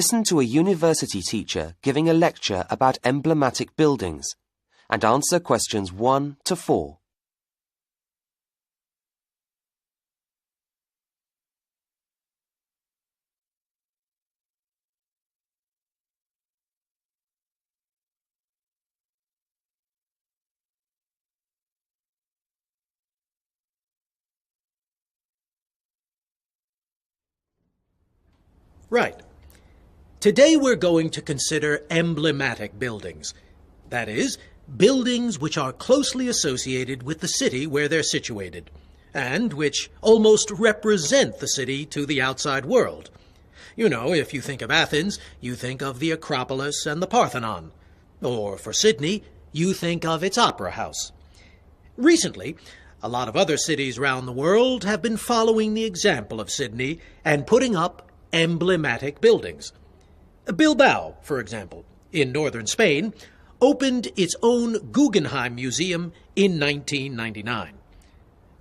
Listen to a university teacher giving a lecture about emblematic buildings and answer questions 1 to 4. Right. Today we're going to consider emblematic buildings. That is, buildings which are closely associated with the city where they're situated, and which almost represent the city to the outside world. You know, if you think of Athens, you think of the Acropolis and the Parthenon. Or for Sydney, you think of its opera house. Recently, a lot of other cities around the world have been following the example of Sydney and putting up emblematic buildings. Bilbao, for example, in northern Spain, opened its own Guggenheim Museum in 1999.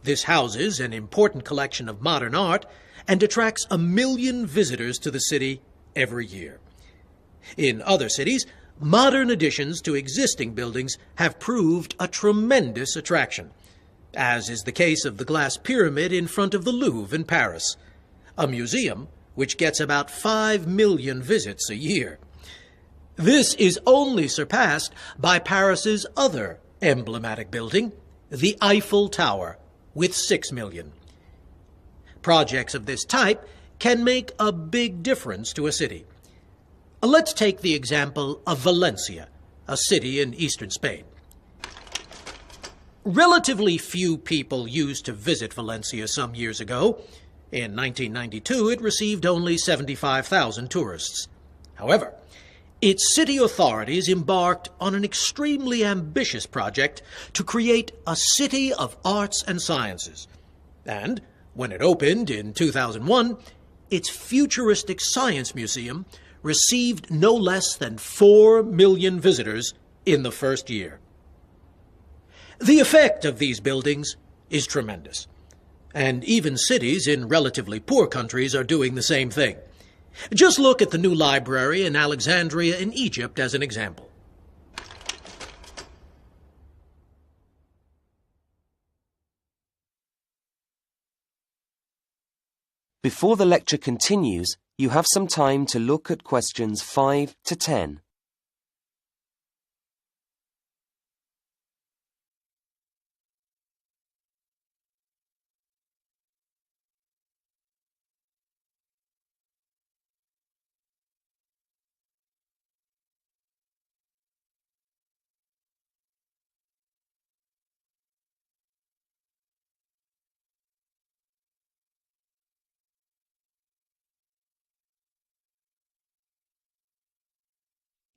This houses an important collection of modern art and attracts 1 million visitors to the city every year. In other cities, modern additions to existing buildings have proved a tremendous attraction, as is the case of the glass pyramid in front of the Louvre in Paris, a museum which gets about 5 million visits a year. This is only surpassed by Paris's other emblematic building, the Eiffel Tower, with 6 million. Projects of this type can make a big difference to a city. Let's take the example of Valencia, a city in eastern Spain. Relatively few people used to visit Valencia some years ago. In 1992, it received only 75,000 tourists. However, its city authorities embarked on an extremely ambitious project to create a city of arts and sciences. And when it opened in 2001, its futuristic science museum received no less than 4 million visitors in the first year. The effect of these buildings is tremendous. And even cities in relatively poor countries are doing the same thing. Just look at the new library in Alexandria in Egypt as an example. Before the lecture continues, you have some time to look at questions 5 to 10.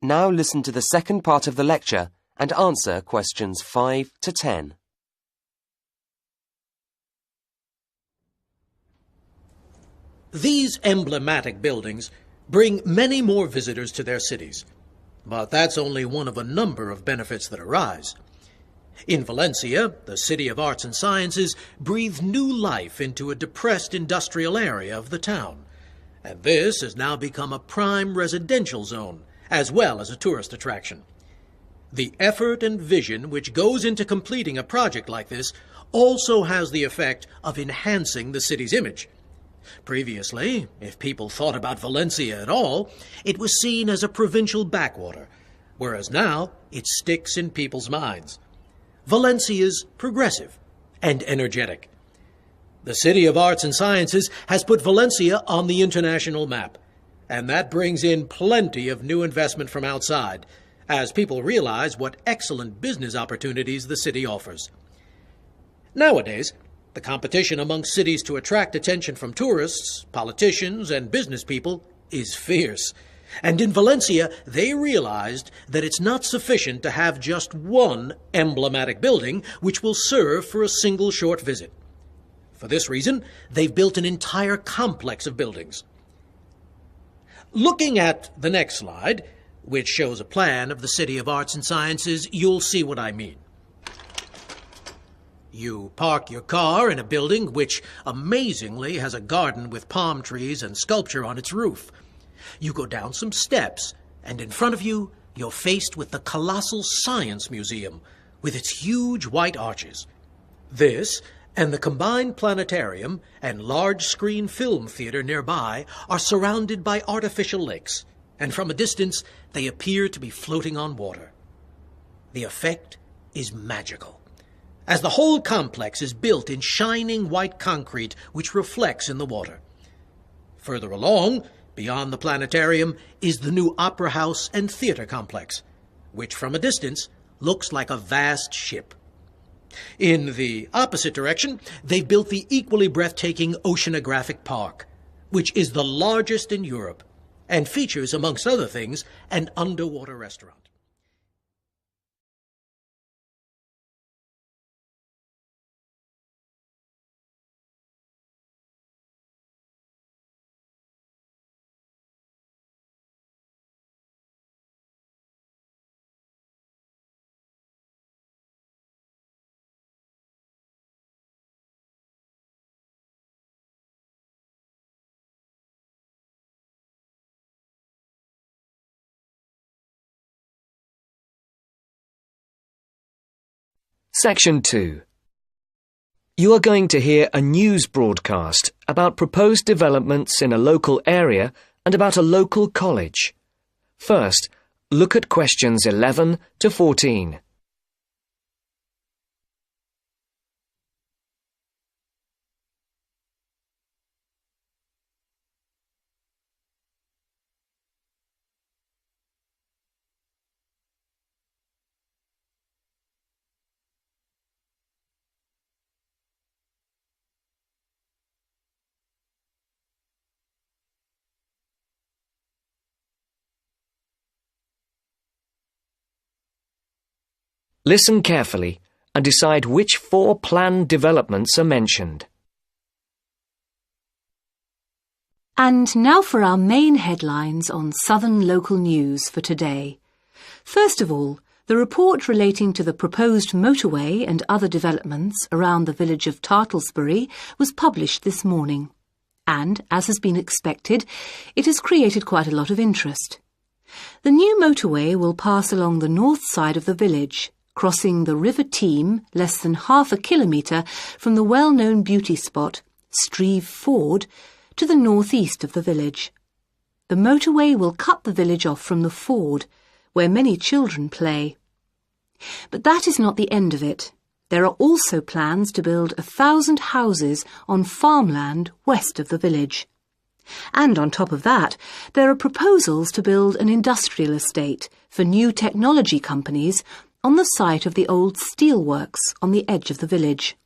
Now listen to the second part of the lecture and answer questions 5 to 10. These emblematic buildings bring many more visitors to their cities, but that's only one of a number of benefits that arise. In Valencia, the city of arts and sciences breathed new life into a depressed industrial area of the town, and this has now become a prime residential zone, as well as a tourist attraction. The effort and vision which goes into completing a project like this also has the effect of enhancing the city's image. Previously, if people thought about Valencia at all, it was seen as a provincial backwater, whereas now it sticks in people's minds. Valencia's progressive and energetic. The City of Arts and Sciences has put Valencia on the international map, and that brings in plenty of new investment from outside, as people realize what excellent business opportunities the city offers. Nowadays, the competition among cities to attract attention from tourists, politicians, and business people is fierce. And in Valencia, they realized that it's not sufficient to have just one emblematic building which will serve for a single short visit. For this reason, they've built an entire complex of buildings. Looking at the next slide, which shows a plan of the City of Arts and Sciences, you'll see what I mean. You park your car in a building which amazingly has a garden with palm trees and sculpture on its roof. You go down some steps, and in front of you, you're faced with the colossal Science Museum, with its huge white arches. This, and the combined planetarium and large-screen film theater nearby, are surrounded by artificial lakes, and from a distance, they appear to be floating on water. The effect is magical, as the whole complex is built in shining white concrete which reflects in the water. Further along, beyond the planetarium, is the new opera house and theater complex, which from a distance looks like a vast ship. In the opposite direction, they've built the equally breathtaking Oceanographic Park, which is the largest in Europe and features, amongst other things, an underwater restaurant. Section 2. You are going to hear a news broadcast about proposed developments in a local area and about a local college. First, look at questions 11 to 14. Listen carefully and decide which 4 planned developments are mentioned. And now for our main headlines on Southern local news for today. First of all, the report relating to the proposed motorway and other developments around the village of Tartlesbury was published this morning. And, as has been expected, it has created quite a lot of interest. The new motorway will pass along the north side of the village, crossing the River Team less than half a kilometre from the well-known beauty spot, Streve Ford, to the northeast of the village. The motorway will cut the village off from the ford, where many children play. But that is not the end of it. There are also plans to build 1,000 houses on farmland west of the village. And on top of that, there are proposals to build an industrial estate for new technology companies on the site of the old steelworks on the edge of the village.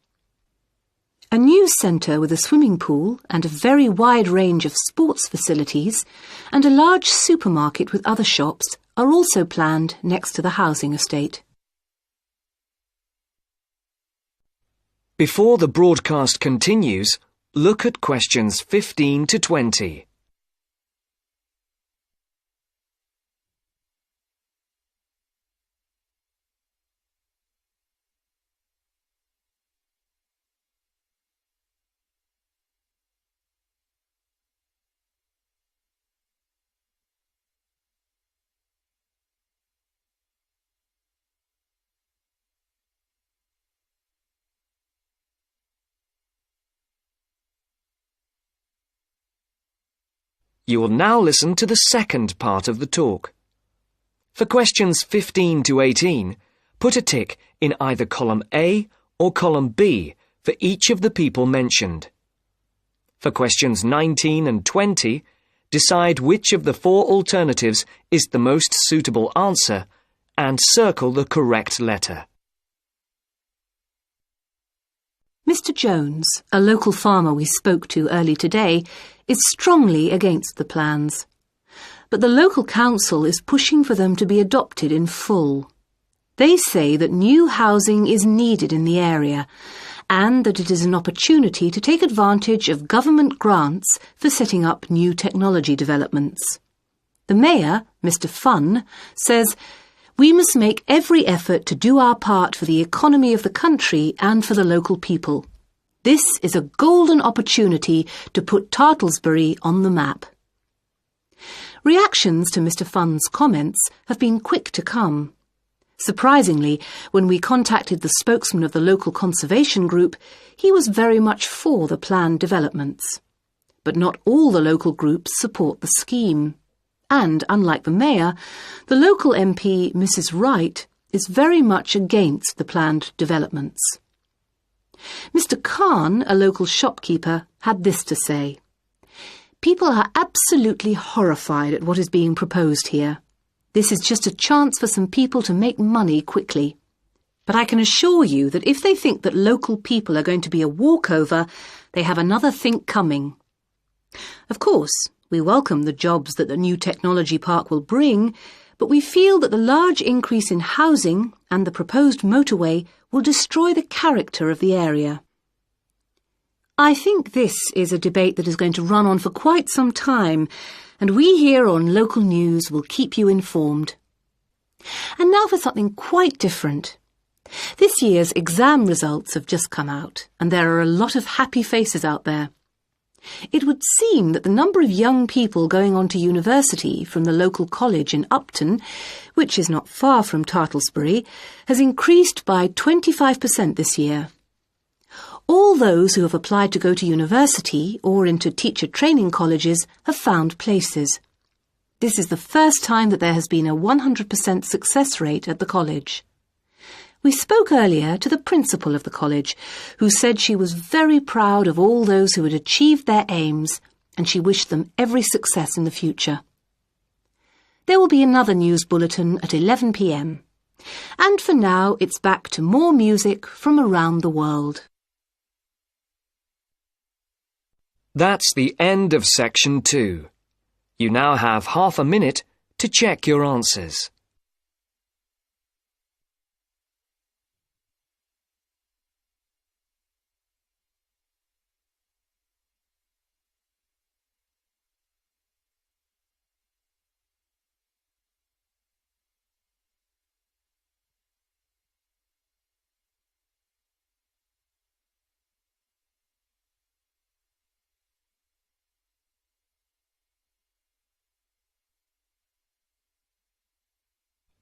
A news centre with a swimming pool and a very wide range of sports facilities and a large supermarket with other shops are also planned next to the housing estate. Before the broadcast continues, look at questions 15 to 20. You will now listen to the second part of the talk. For questions 15 to 18, put a tick in either column A or column B for each of the people mentioned. For questions 19 and 20, decide which of the 4 alternatives is the most suitable answer and circle the correct letter. Mr. Jones, a local farmer we spoke to early today, is strongly against the plans. But the local council is pushing for them to be adopted in full. They say that new housing is needed in the area and that it is an opportunity to take advantage of government grants for setting up new technology developments. The mayor, Mr. Funn, says, "We must make every effort to do our part for the economy of the country and for the local people. This is a golden opportunity to put Tartlesbury on the map." Reactions to Mr. Funn's comments have been quick to come. Surprisingly, when we contacted the spokesman of the local conservation group, he was very much for the planned developments. But not all the local groups support the scheme. And, unlike the mayor, the local MP, Mrs. Wright, is very much against the planned developments. Mr. Khan, a local shopkeeper, had this to say. People are absolutely horrified at what is being proposed here. This is just a chance for some people to make money quickly. But I can assure you that if they think that local people are going to be a walkover, they have another think coming. Of course, we welcome the jobs that the new technology park will bring, but we feel that the large increase in housing and the proposed motorway will destroy the character of the area. I think this is a debate that is going to run on for quite some time, and we here on Local News will keep you informed. And now for something quite different. This year's exam results have just come out, and there are a lot of happy faces out there. It would seem that the number of young people going on to university from the local college in Upton, which is not far from Tartlesbury, has increased by 25% this year. All those who have applied to go to university or into teacher training colleges have found places. This is the first time that there has been a 100% success rate at the college. We spoke earlier to the principal of the college, who said she was very proud of all those who had achieved their aims, and she wished them every success in the future. There will be another news bulletin at 11 p.m. And for now, it's back to more music from around the world. That's the end of section 2. You now have half a minute to check your answers.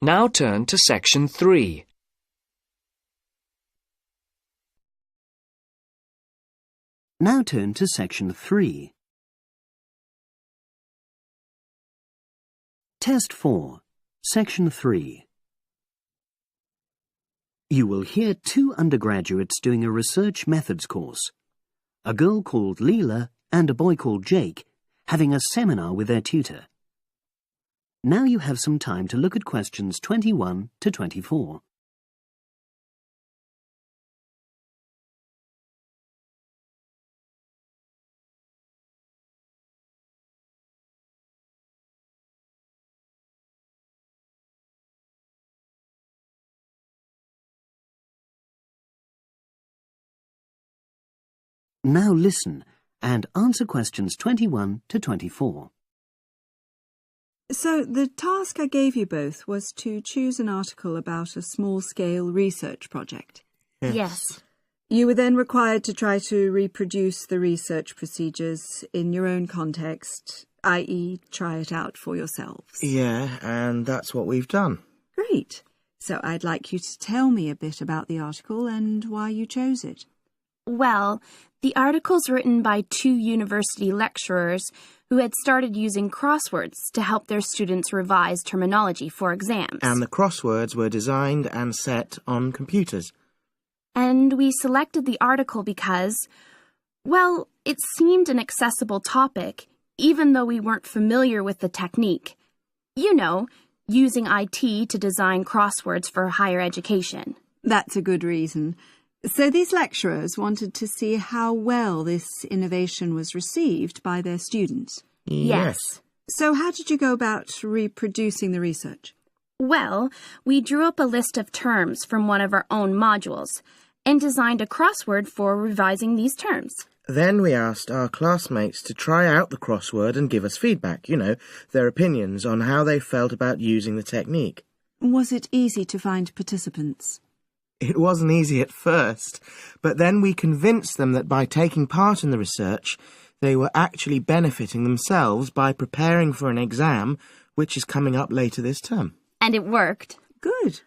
Now turn to section 3. Now turn to section 3. Test 4, section 3. You will hear 2 undergraduates doing a research methods course. A girl called Leela and a boy called Jake having a seminar with their tutor. Now you have some time to look at questions 21 to 24. Now listen and answer questions 21 to 24. So, the task I gave you both was to choose an article about a small-scale research project. Yes. You were then required to try to reproduce the research procedures in your own context, i.e. try it out for yourselves. Yeah, and that's what we've done. Great. So I'd like you to tell me a bit about the article and why you chose it. Well, the article's written by 2 university lecturers who had started using crosswords to help their students revise terminology for exams. And the crosswords were designed and set on computers. And we selected the article because, well, it seemed an accessible topic, even though we weren't familiar with the technique. You know, using IT to design crosswords for higher education. That's a good reason. So these lecturers wanted to see how well this innovation was received by their students. Yes. So how did you go about reproducing the research? Well, we drew up a list of terms from one of our own modules and designed a crossword for revising these terms. Then we asked our classmates to try out the crossword and give us feedback, their opinions on how they felt about using the technique. Was it easy to find participants? It wasn't easy at first, but then we convinced them that by taking part in the research, They were actually benefiting themselves by preparing for an exam which is coming up later this term. And it worked. Good.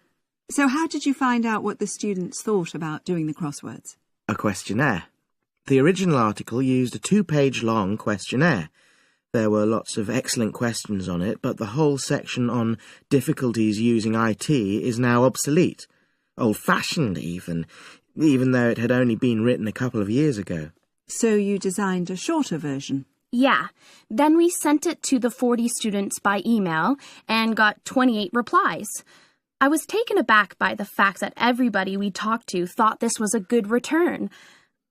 So how did you find out what the students thought about doing the crosswords? A questionnaire. The original article used a 2-page long questionnaire. There were lots of excellent questions on it, but the whole section on difficulties using IT is now obsolete. Old-fashioned, even though it had only been written a couple of years ago. So you designed a shorter version? Yeah. Then we sent it to the 40 students by email and got 28 replies. I was taken aback by the fact that everybody we talked to thought this was a good return.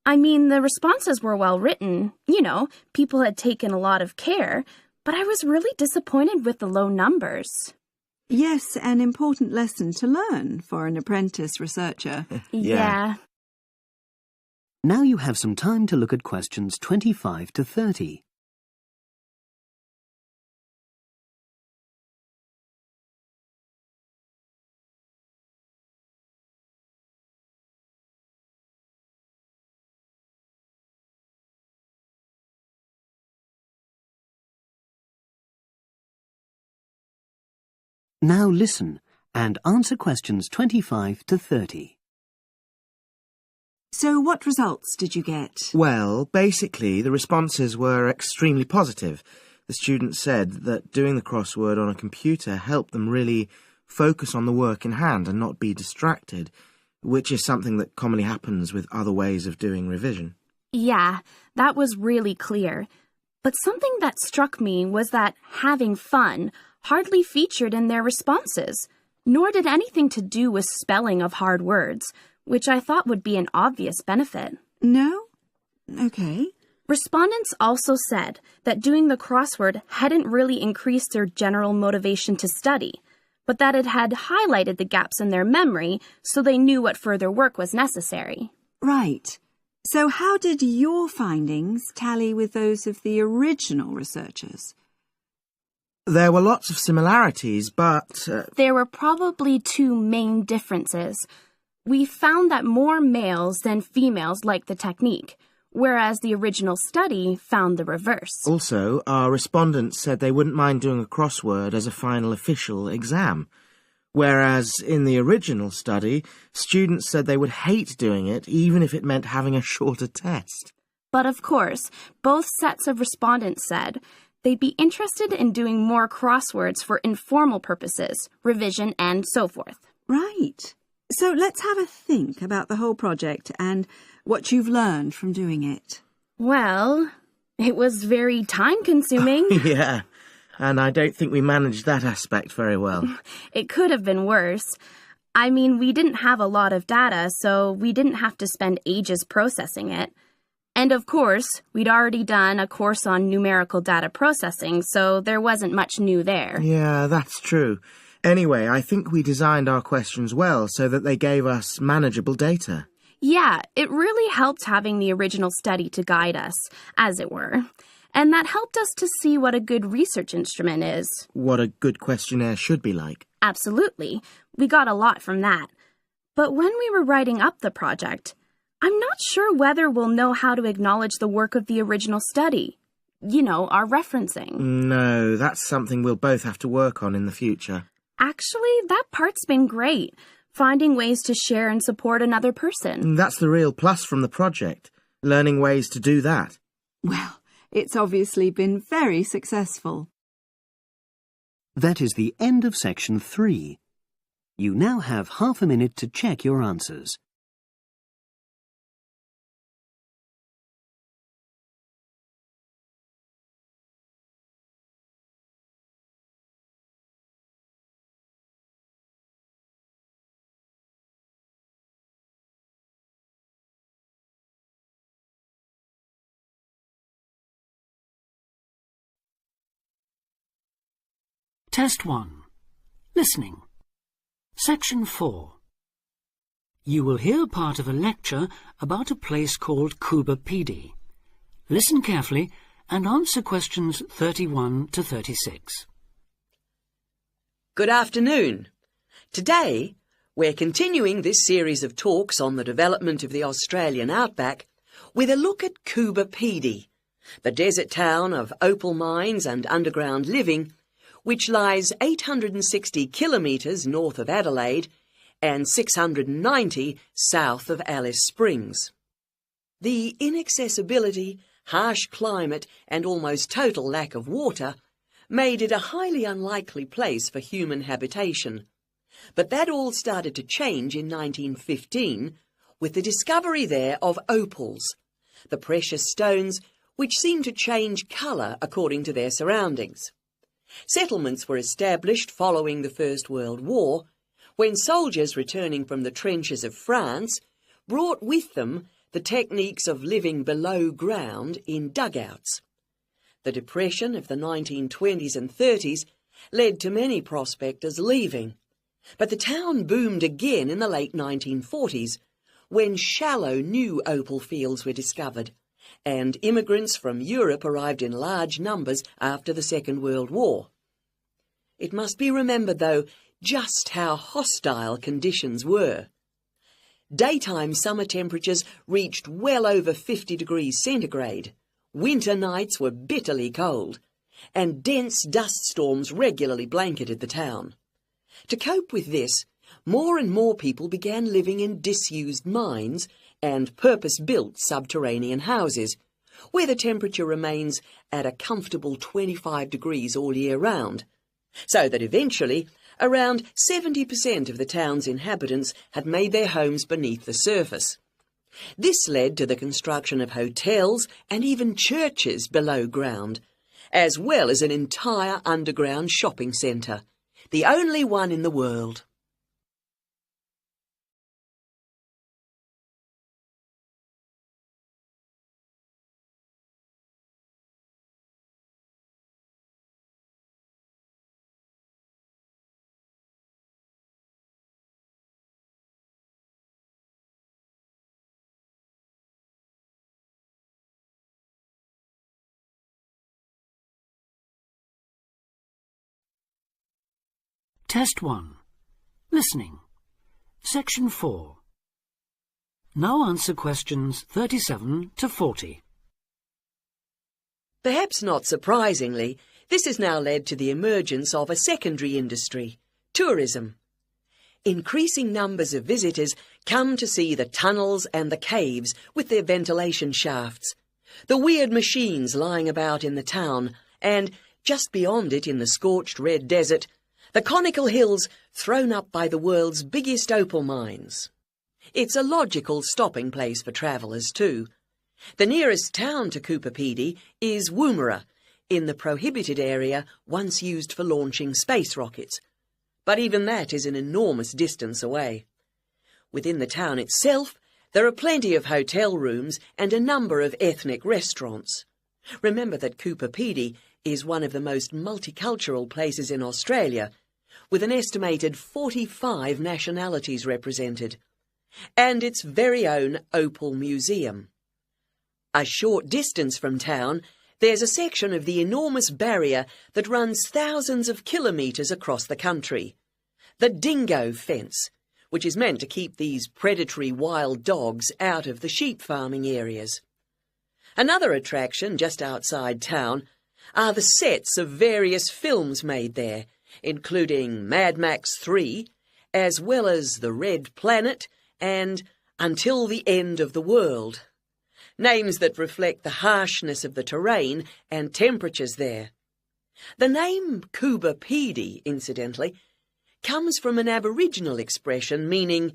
I mean, the responses were well written. You know, people had taken a lot of care, but I was really disappointed with the low numbers. Yes, an important lesson to learn for an apprentice researcher. Yeah. Now you have some time to look at questions 25 to 30. Now listen and answer questions 25 to 30. So what results did you get? Well, basically, the responses were extremely positive. The students said that doing the crossword on a computer helped them really focus on the work in hand and not be distracted, which is something that commonly happens with other ways of doing revision. Yeah, that was really clear. But something that struck me was that having fun hardly featured in their responses, nor did anything to do with spelling of hard words, which I thought would be an obvious benefit. No? Okay. Respondents also said that doing the crossword hadn't really increased their general motivation to study, but that it had highlighted the gaps in their memory so they knew what further work was necessary. Right. So how did your findings tally with those of the original researchers? There were lots of similarities, but... There were probably two main differences. We found that more males than females liked the technique, whereas the original study found the reverse. Also, our respondents said they wouldn't mind doing a crossword as a final official exam, whereas in the original study, students said they would hate doing it even if it meant having a shorter test. But of course, both sets of respondents said they'd be interested in doing more crosswords for informal purposes, revision, and so forth. Right. So let's have a think about the whole project and what you've learned from doing it. Well, it was very time-consuming. Yeah, and I don't think we managed that aspect very well. It could have been worse. I mean, we didn't have a lot of data, so we didn't have to spend ages processing it. And of course, we'd already done a course on numerical data processing, so there wasn't much new there. Yeah, that's true. Anyway, I think we designed our questions well so that they gave us manageable data. Yeah, it really helped having the original study to guide us, as it were. And that helped us to see what a good research instrument is. What a good questionnaire should be like. Absolutely. We got a lot from that. But when we were writing up the project, I'm not sure whether we'll know how to acknowledge the work of the original study. You know, our referencing. No, that's something we'll both have to work on in the future. Actually, that part's been great. Finding ways to share and support another person. That's the real plus from the project, learning ways to do that. Well, it's obviously been very successful. That is the end of section 3. You now have half a minute to check your answers. Test 1. Listening. Section 4. You will hear part of a lecture about a place called Cuba PD. Listen carefully and answer questions 31 to 36. Good afternoon. Today, we're continuing this series of talks on the development of the Australian outback with a look at Cuba PD, The desert town of opal mines and underground living, which lies 860 kilometres north of Adelaide and 690 south of Alice Springs. The inaccessibility, harsh climate and almost total lack of water made it a highly unlikely place for human habitation. But that all started to change in 1915 with the discovery there of opals, the precious stones which seem to change colour according to their surroundings. Settlements were established following the First World War, when soldiers returning from the trenches of France brought with them the techniques of living below ground in dugouts. The Depression of the 1920s and 30s led to many prospectors leaving, but the town boomed again in the late 1940s, when shallow new opal fields were discovered, and immigrants from Europe arrived in large numbers after the Second World War. It must be remembered, though, just how hostile conditions were. Daytime summer temperatures reached well over 50 degrees centigrade, winter nights were bitterly cold, and dense dust storms regularly blanketed the town. To cope with this, more and more people began living in disused mines and purpose-built subterranean houses, where the temperature remains at a comfortable 25 degrees all year round, so that eventually around 70% of the town's inhabitants had made their homes beneath the surface. This led to the construction of hotels and even churches below ground, as well as an entire underground shopping centre, the only one in the world. Test 1. Listening. Section 4. Now answer questions 37 to 40. Perhaps not surprisingly, this has now led to the emergence of a secondary industry, tourism. Increasing numbers of visitors come to see the tunnels and the caves with their ventilation shafts, the weird machines lying about in the town, and, just beyond it in the scorched red desert, the conical hills thrown up by the world's biggest opal mines. It's a logical stopping place for travellers too. The nearest town to Coopapedy is Woomera, in the prohibited area once used for launching space rockets. But even that is an enormous distance away. Within the town itself, there are plenty of hotel rooms and a number of ethnic restaurants. Remember that Coopapedy is one of the most multicultural places in Australia, with an estimated 45 nationalities represented, and its very own Opal Museum. A short distance from town, there's a section of the enormous barrier that runs thousands of kilometres across the country, the Dingo Fence, which is meant to keep these predatory wild dogs out of the sheep farming areas. Another attraction just outside town are the sets of various films made there, including Mad Max 3, as well as The Red Planet and Until the End of the World. Names that reflect the harshness of the terrain and temperatures there. The name Coopapedy, incidentally, comes from an Aboriginal expression meaning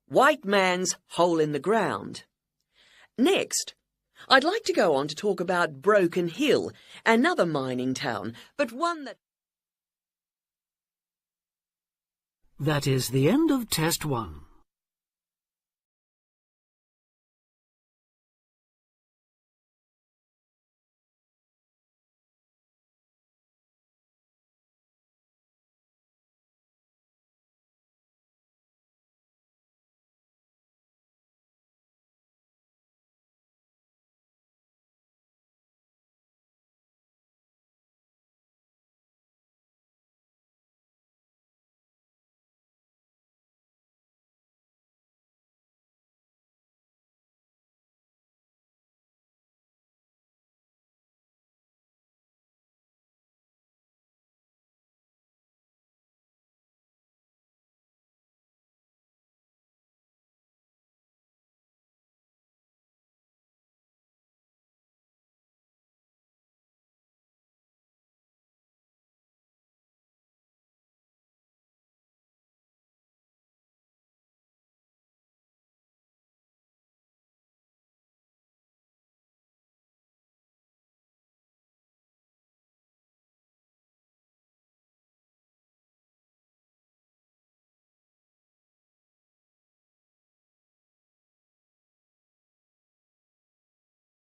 white man's hole in the ground. Next, I'd like to go on to talk about Broken Hill, another mining town, but one that... That is the end of Test 1.